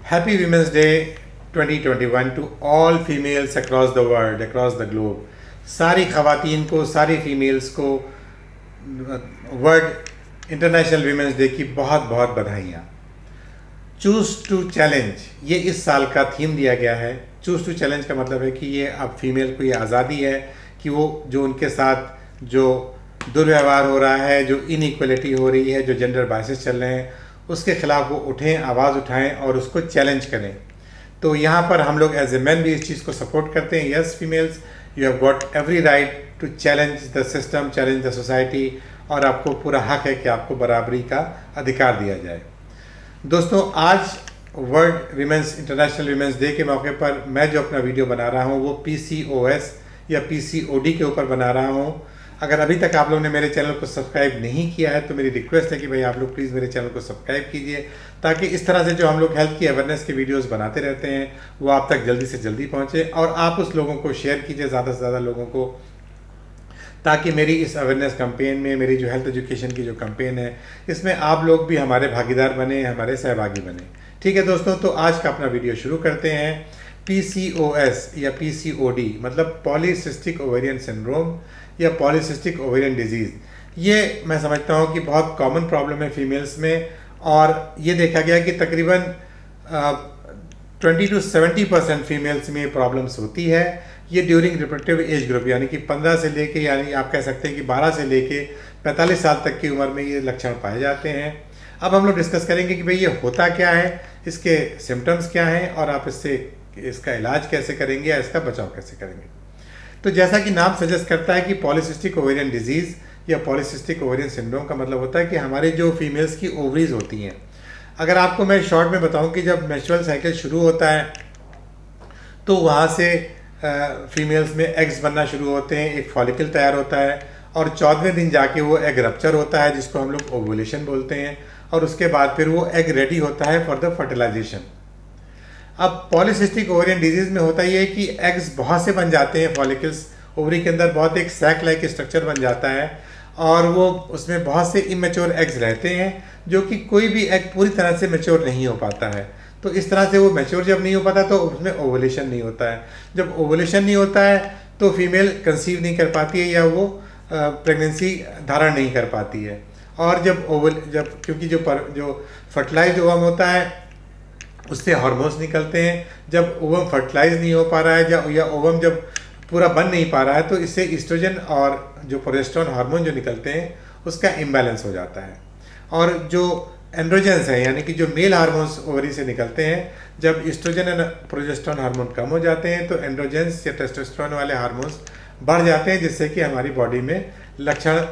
Happy Women's Day 2021 to all females across the world, across the globe. सारी ख़वातीन को, सारी फीमेल्स को वर्ल्ड इंटरनेशनल वीमेंस डे की बहुत बहुत बधाइयाँ। चूज़ टू चैलेंज, ये इस साल का थीम दिया गया है। चूज़ टू चैलेंज का मतलब है कि ये अब फीमेल को ये आज़ादी है कि वो जो उनके साथ जो दुर्व्यवहार हो रहा है, जो इनइक्वलिटी हो रही है, जो जेंडर बायसेस चल रहे हैं, उसके ख़िलाफ़ वो उठें, आवाज़ उठाएं और उसको चैलेंज करें। तो यहाँ पर हम लोग एज ए मैन भी इस चीज़ को सपोर्ट करते हैं। Yes females, you have got every right to challenge the system, challenge the society, और आपको पूरा हक है कि आपको बराबरी का अधिकार दिया जाए। दोस्तों, आज world women's international women's day के मौके पर मैं जो अपना वीडियो बना रहा हूँ वो PCOS या PCOD के ऊपर बना रहा हूँ। अगर अभी तक आप लोगों ने मेरे चैनल को सब्सक्राइब नहीं किया है तो मेरी रिक्वेस्ट है कि भाई आप लोग प्लीज़ मेरे चैनल को सब्सक्राइब कीजिए, ताकि इस तरह से जो हम लोग हेल्थ की अवेयरनेस के वीडियोस बनाते रहते हैं वो आप तक जल्दी से जल्दी पहुँचे, और आप उस लोगों को शेयर कीजिए ज़्यादा से ज़्यादा लोगों को, ताकि मेरी इस अवेयरनेस कैंपेन में, मेरी जो हेल्थ एजुकेशन की जो कैंपेन है, इसमें आप लोग भी हमारे भागीदार बने, हमारे सहभागी बने। ठीक है दोस्तों, तो आज का अपना वीडियो शुरू करते हैं। PCOS या PCOD मतलब पॉलीसिस्टिक ओवेरियन सिंड्रोम या पॉलीसिस्टिक ओवेरियन डिजीज़, ये मैं समझता हूँ कि बहुत कॉमन प्रॉब्लम है फीमेल्स में, और ये देखा गया कि तकरीबन 20 to 70% फीमेल्स में प्रॉब्लम्स होती है। ये ड्यूरिंग रिप्रोडक्टिव एज ग्रुप, यानी कि 15 से लेके, यानी आप कह सकते हैं कि 12 से लेके 45 साल तक की उम्र में ये लक्षण पाए जाते हैं। अब हम लोग डिस्कस करेंगे कि भाई ये होता क्या है, इसके सिम्टम्स क्या हैं, और आप इसका इलाज कैसे करेंगे या इसका बचाव कैसे करेंगे। तो जैसा कि नाम सजेस्ट करता है कि पॉलीसिस्टिक ओवेरियन डिजीज़ या पॉलीसिस्टिक ओवेरियन सिंड्रोम का मतलब होता है कि हमारे जो फीमेल्स की ओवरीज होती हैं, अगर आपको मैं शॉर्ट में बताऊं कि जब मेंस्ट्रुअल साइकिल शुरू होता है तो वहाँ से फीमेल्स में एग्स बनना शुरू होते हैं, एक फॉलिकल तैयार होता है, और 14वें दिन जाके वो एग रप्चर होता है जिसको हम लोग ओवुलेशन बोलते हैं, और उसके बाद फिर वो एग रेडी होता है फॉर द फर्टिलाइजेशन। अब पॉलीसिस्टिक ओवेरियन डिजीज़ में होता ये है कि एग्स बहुत से बन जाते हैं, फॉलिकल्स ओवरी के अंदर बहुत एक सैक लाइक स्ट्रक्चर बन जाता है, और वो उसमें बहुत से इमेच्योर एग्स रहते हैं, जो कि कोई भी एग पूरी तरह से मैच्योर नहीं हो पाता है। तो इस तरह से वो मैच्योर जब नहीं हो पाता तो उसमें ओवुलेशन नहीं होता है। जब ओवुलेशन नहीं होता है तो फीमेल कंसीव नहीं कर पाती है या वो प्रेगनेंसी धारण नहीं कर पाती है। और जब क्योंकि जो फर्टिलाइज्ड ओवम होता है उससे हार्मोन्स निकलते हैं, जब ओवम फर्टिलाइज नहीं हो पा रहा है या ओवम जब पूरा बन नहीं पा रहा है तो इससे ईस्ट्रोजन और जो प्रोजेस्टेरोन हार्मोन जो निकलते हैं उसका इम्बैलेंस हो जाता है। और जो एंड्रोजेंस हैं, यानी कि जो मेल हार्मोन्स ओवरी से निकलते हैं, जब ईस्ट्रोजन एंड प्रोजेस्टेरोन हार्मोन कम हो जाते हैं तो एंड्रोजेंस या टेस्टोस्टेरोन वाले हार्मोन्स बढ़ जाते हैं, जिससे कि हमारी बॉडी में लक्षण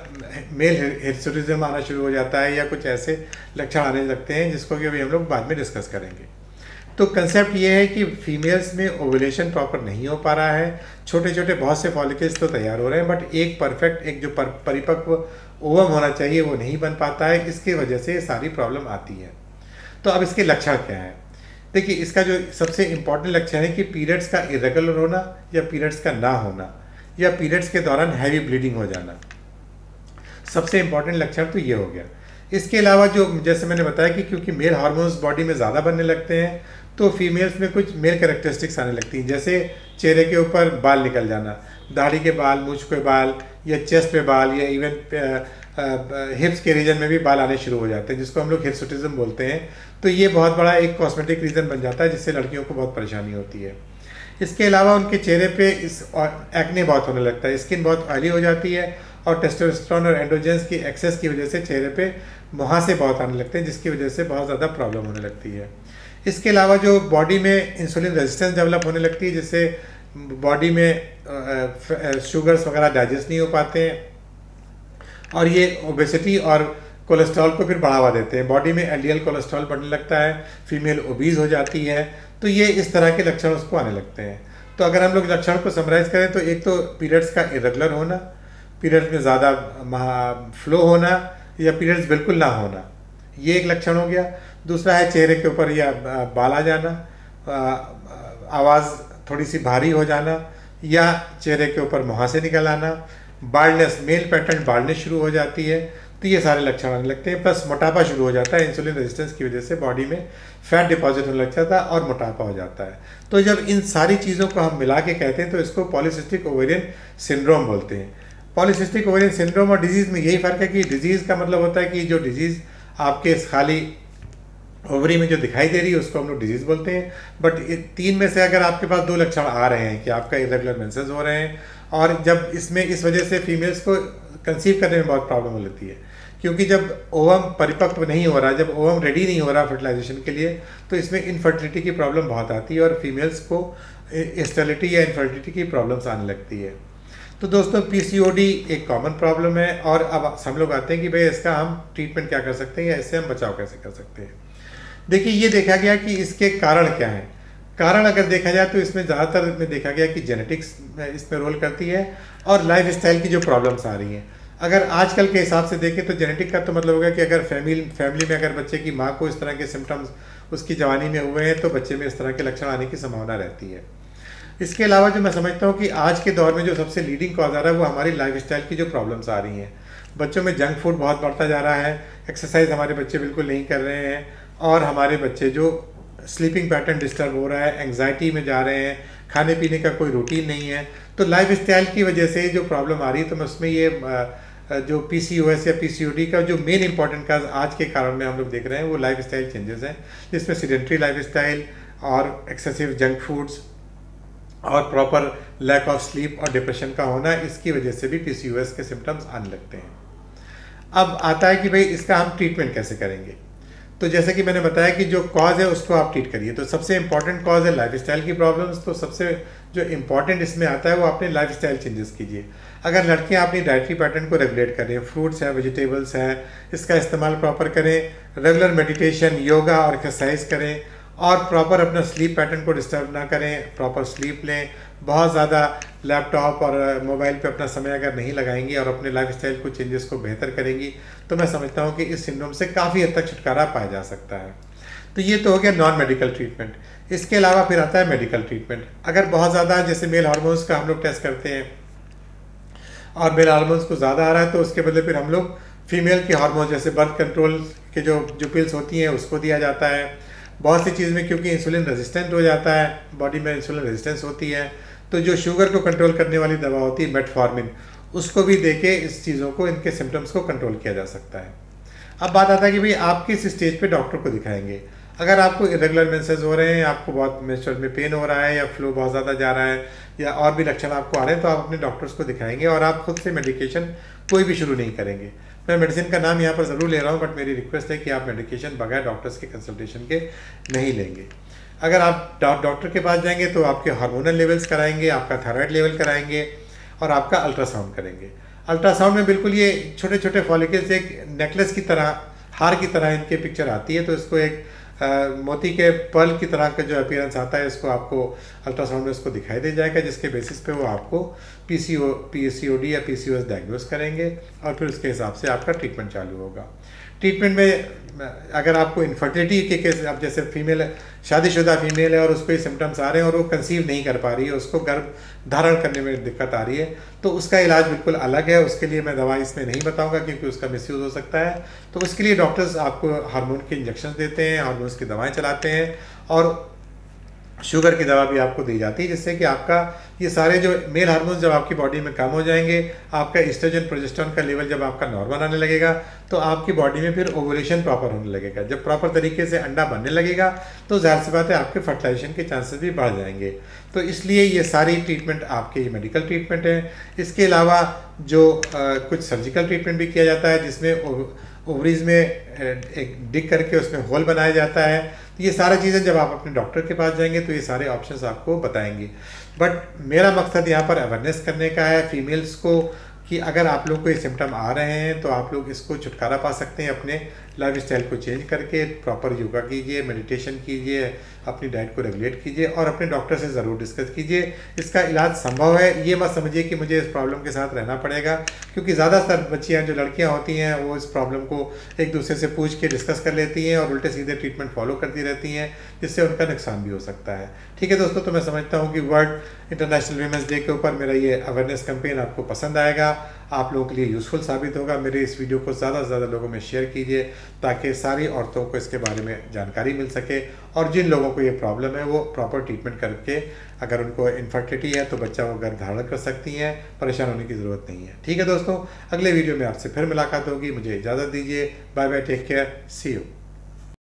मेल हिर्सुटिज्म आना शुरू हो जाता है, या कुछ ऐसे लक्षण आने लगते हैं जिसको कि अभी हम लोग बाद में डिस्कस करेंगे। तो कंसेप्ट ये है कि फीमेल्स में ओवुलेशन प्रॉपर नहीं हो पा रहा है, छोटे छोटे बहुत से फॉलिकल्स तो तैयार हो रहे हैं, बट एक परफेक्ट, एक जो परिपक्व ओवम होना चाहिए वो नहीं बन पाता है। इसकी वजह से ये सारी प्रॉब्लम आती है। तो अब इसके लक्षण क्या हैं? देखिए, इसका जो सबसे इम्पॉर्टेंट लक्षण है कि पीरियड्स का इरेगुलर होना या पीरियड्स का ना होना, या पीरियड्स के दौरान हैवी ब्लीडिंग हो जाना, सबसे इम्पॉर्टेंट लक्षण तो ये हो गया। इसके अलावा जो जैसे मैंने बताया कि क्योंकि मेल हार्मोन्स बॉडी में ज़्यादा बनने लगते हैं तो फीमेल्स में कुछ मेल कैरेक्टरिस्टिक्स आने लगती हैं, जैसे चेहरे के ऊपर बाल निकल जाना, दाढ़ी के बाल, मूंछ के बाल, या चेस्ट पे बाल, या इवन हिप्स के रीजन में भी बाल आने शुरू हो जाते हैं, जिसको हम लोग हिर्सुटिज्म बोलते हैं। तो ये बहुत बड़ा एक कॉस्मेटिक रीज़न बन जाता है जिससे लड़कियों को बहुत परेशानी होती है। इसके अलावा उनके चेहरे पे एक्ने बहुत होने लगता है, स्किन बहुत ऑयली हो जाती है, और टेस्टोस्टेरोन और एंड्रोजेंस की एक्सेस की वजह से चेहरे पे मुहासे बहुत आने लगते हैं, जिसकी वजह से बहुत ज़्यादा प्रॉब्लम होने लगती है। इसके अलावा जो बॉडी में इंसुलिन रेजिस्टेंस डेवलप होने लगती है, जिससे बॉडी में शुगर्स वगैरह डाइजेस्ट नहीं हो पाते हैं, और ये ओबेसिटी और कोलेस्ट्रॉल को फिर बढ़ावा देते हैं। बॉडी में LDL कोलेस्ट्रॉल बढ़ने लगता है, फीमेल ओबीज हो जाती है। तो ये इस तरह के लक्षण उसको आने लगते हैं। तो अगर हम लोग लक्षण को समराइज़ करें तो एक तो पीरियड्स का इरेगुलर होना, पीरियड्स में ज़्यादा फ्लो होना, या पीरियड्स बिल्कुल ना होना, ये एक लक्षण हो गया। दूसरा है चेहरे के ऊपर या बाल आ जाना, आवाज़ थोड़ी सी भारी हो जाना, या चेहरे के ऊपर मुहासे निकल आना, बाल्डनेस, मेल पैटर्न बाल्डनेस शुरू हो जाती है। तो ये सारे लक्षण आने लगते हैं। प्लस मोटापा शुरू हो जाता है, इंसुलिन रेजिस्टेंस की वजह से बॉडी में फैट डिपॉजिट होने लग जाता है और मोटापा हो जाता है। तो जब इन सारी चीज़ों को हम मिला के कहते हैं तो इसको पॉलीसिस्टिक ओवेरियन सिंड्रोम बोलते हैं। पॉलीसिस्टिक ओवेरियन सिंड्रोम और डिजीज़ में यही फ़र्क है कि डिजीज़ का मतलब होता है कि जो डिजीज़ आपके खाली ओवरी में जो दिखाई दे रही है उसको हम लोग डिजीज़ बोलते हैं। बट तीन में से अगर आपके पास दो लक्षण आ रहे हैं कि आपका इरेगुलर मेंसेस हो रहे हैं, और जब इसमें इस वजह से फीमेल्स को कंसीव करने में बहुत प्रॉब्लम होती है, क्योंकि जब ओवम परिपक्व नहीं हो रहा, जब ओवम रेडी नहीं हो रहा फर्टिलाइजेशन के लिए, तो इसमें इनफर्टिलिटी की प्रॉब्लम बहुत आती है और फीमेल्स को स्टेरिलिटी या इनफर्टिलिटी की प्रॉब्लम्स आने लगती है। तो दोस्तों पीसीओडी एक कॉमन प्रॉब्लम है, और अब हम लोग आते हैं कि भाई इसका हम ट्रीटमेंट क्या कर सकते हैं या इससे हम बचाव कैसे कर सकते हैं। देखिए ये देखा गया कि इसके कारण क्या हैं। कारण अगर देखा जाए तो इसमें ज़्यादातर में देखा गया कि जेनेटिक्स इसमें रोल करती है और लाइफ स्टाइल की जो प्रॉब्लम्स आ रही हैं। अगर आजकल के हिसाब से देखें तो जेनेटिक का तो मतलब होगा कि अगर फैमिली में अगर बच्चे की माँ को इस तरह के सिम्टम्स उसकी जवानी में हुए हैं तो बच्चे में इस तरह के लक्षण आने की संभावना रहती है। इसके अलावा जो मैं समझता हूँ कि आज के दौर में जो सबसे लीडिंग कॉज आ रहा है वो हमारी लाइफ स्टाइल की जो प्रॉब्लम्स आ रही हैं। बच्चों में जंक फूड बहुत बढ़ता जा रहा है, एक्सरसाइज हमारे बच्चे बिल्कुल नहीं कर रहे हैं, और हमारे बच्चे जो स्लीपिंग पैटर्न डिस्टर्ब हो रहा है, एंग्जाइटी में जा रहे हैं, खाने पीने का कोई रूटीन नहीं है। तो लाइफ स्टाइल की वजह से जो प्रॉब्लम आ रही है, तो मैं उसमें ये जो पीसीओएस या पीसीओडी का जो मेन इंपॉर्टेंट काज आज के कारण में हम लोग देख रहे हैं वो लाइफ स्टाइल चेंजेस हैं, जिसमें सीडेंट्री लाइफ स्टाइल और एक्सेसिव जंक फूड्स और प्रॉपर लैक ऑफ स्लीप और डिप्रेशन का होना, इसकी वजह से भी पीसीओएस के सिम्टम्स आने लगते हैं। अब आता है कि भाई इसका हम ट्रीटमेंट कैसे करेंगे। तो जैसे कि मैंने बताया कि जो कॉज है उसको आप ट्रीट करिए। तो सबसे इंपॉर्टेंट कॉज है लाइफस्टाइल की प्रॉब्लम्स। तो सबसे जो इंपॉर्टेंट इसमें आता है वो अपने लाइफस्टाइल चेंजेस कीजिए। अगर लड़कियां अपनी डाइटरी पैटर्न को रेगुलेट करें, फ्रूट्स हैं, वेजिटेबल्स हैं, इसका इस्तेमाल प्रॉपर करें, रेगुलर मेडिटेशन, योगा और एक्सरसाइज करें, और प्रॉपर अपना स्लीप पैटर्न को डिस्टर्ब ना करें, प्रॉपर स्लीप लें, बहुत ज़्यादा लैपटॉप और मोबाइल पे अपना समय अगर नहीं लगाएंगी और अपने लाइफस्टाइल को चेंजेस को बेहतर करेंगी, तो मैं समझता हूँ कि इस सिंड्रोम से काफ़ी हद तक छुटकारा पाया जा सकता है। तो ये तो हो गया नॉन मेडिकल ट्रीटमेंट। इसके अलावा फिर आता है मेडिकल ट्रीटमेंट। अगर बहुत ज़्यादा जैसे मेल हार्मोन्स का हम लोग टेस्ट करते हैं और मेल हार्मोन्स को ज़्यादा आ रहा है, तो उसके बदले फिर हम लोग फीमेल के हार्मोन जैसे बर्थ कंट्रोल के जो पिल्स होती हैं उसको दिया जाता है। बहुत सी चीज़ में क्योंकि इंसुलिन रेजिस्टेंट हो जाता है, बॉडी में इंसुलिन रेजिस्टेंस होती है, तो जो शुगर को कंट्रोल करने वाली दवा होती है मेटफॉर्मिन, उसको भी देके इस चीज़ों को, इनके सिम्टम्स को कंट्रोल किया जा सकता है। अब बात आता है कि भाई आप किस स्टेज पे डॉक्टर को दिखाएंगे। अगर आपको इरेगुलर मेंसेस हो रहे हैं, आपको बहुत मेंस्ट्रुअल में पेन हो रहा है या फ्लो बहुत ज़्यादा जा रहा है या और भी लक्षण आपको आ रहे हैं, तो आप अपने डॉक्टर्स को दिखाएंगे और आप खुद से मेडिकेशन कोई भी शुरू नहीं करेंगे। मैं मेडिसिन का नाम यहाँ पर ज़रूर ले रहा हूँ, बट मेरी रिक्वेस्ट है कि आप मेडिकेशन बगैर डॉक्टर्स के कंसल्टेशन के नहीं लेंगे। अगर आप डॉक्टर के पास जाएंगे तो आपके हार्मोनल लेवल्स कराएंगे, आपका थायराइड लेवल कराएंगे और आपका अल्ट्रासाउंड करेंगे। अल्ट्रासाउंड में बिल्कुल ये छोटे छोटे फॉलिकल्स एक नेकलेस की तरह, हार की तरह इनके पिक्चर आती है, तो इसको एक मोती के पर्ल की तरह का जो अपीयरेंस आता है, इसको आपको अल्ट्रासाउंड में उसको दिखाई दे जाएगा, जिसके बेसिस पे वो आपको पीसीओडी या पीसीओएस डायग्नोस करेंगे और फिर उसके हिसाब से आपका ट्रीटमेंट चालू होगा। ट्रीटमेंट में अगर आपको इनफर्टिलिटी के केस, अब जैसे फीमेल शादीशुदा फीमेल है और उसको ये सिम्टम्स आ रहे हैं और वो कंसीव नहीं कर पा रही है, उसको गर्भ धारण करने में दिक्कत आ रही है, तो उसका इलाज बिल्कुल अलग है। उसके लिए मैं दवा इसमें नहीं बताऊंगा क्योंकि उसका मिसयूज़ हो सकता है। तो उसके लिए डॉक्टर्स आपको हार्मोन के इंजेक्शन देते हैं, हार्मोन्स की दवाएँ चलाते हैं और शुगर की दवा भी आपको दी जाती है, जिससे कि आपका ये सारे जो मेल हार्मोन्स जब आपकी बॉडी में कम हो जाएंगे, आपका एस्ट्रोजन प्रोजेस्टेरोन का लेवल जब आपका नॉर्मल आने लगेगा, तो आपकी बॉडी में फिर ओवुलेशन प्रॉपर होने लगेगा। जब प्रॉपर तरीके से अंडा बनने लगेगा तो जाहिर सी बात है आपके फर्टिलाइजेशन के चांसेस भी बढ़ जाएंगे। तो इसलिए ये सारी ट्रीटमेंट आपके ये मेडिकल ट्रीटमेंट है। इसके अलावा जो कुछ सर्जिकल ट्रीटमेंट भी किया जाता है, जिसमें ओवरीज में एक डिग करके उसमें होल बनाया जाता है। तो ये सारी चीज़ें जब आप अपने डॉक्टर के पास जाएंगे तो ये सारे ऑप्शंस आपको बताएंगे। बट मेरा मकसद यहाँ पर अवेयरनेस करने का है फीमेल्स को कि अगर आप लोग को ये सिम्टम आ रहे हैं तो आप लोग इसको छुटकारा पा सकते हैं अपने लाइफस्टाइल को चेंज करके। प्रॉपर योगा कीजिए, मेडिटेशन कीजिए, अपनी डाइट को रेगुलेट कीजिए और अपने डॉक्टर से ज़रूर डिस्कस कीजिए। इसका इलाज संभव है, ये मत समझिए कि मुझे इस प्रॉब्लम के साथ रहना पड़ेगा, क्योंकि ज़्यादातर बच्चियाँ जो लड़कियाँ होती हैं वो इस प्रॉब्लम को एक दूसरे से पूछ के डिस्कस कर लेती हैं और उल्टे सीधे ट्रीटमेंट फॉलो करती रहती हैं, जिससे उनका नुकसान भी हो सकता है। ठीक है दोस्तों, तो मैं समझता हूँ कि वर्ल्ड इंटरनेशनल वीमेंस डे के ऊपर मेरा ये अवेयरनेस कैंपेन आपको पसंद आएगा आप लोगों के लिए यूज़फुल साबित होगा। मेरे इस वीडियो को ज़्यादा से ज़्यादा लोगों में शेयर कीजिए ताकि सारी औरतों को इसके बारे में जानकारी मिल सके, और जिन लोगों को ये प्रॉब्लम है वो प्रॉपर ट्रीटमेंट करके अगर उनको इनफर्टिलिटी है तो बच्चा वो गर्भ कर सकती हैं, परेशान होने की ज़रूरत नहीं है। ठीक है दोस्तों, अगले वीडियो में आपसे फिर मुलाकात होगी। मुझे इजाज़त दीजिए। Bye bye, take care, see you.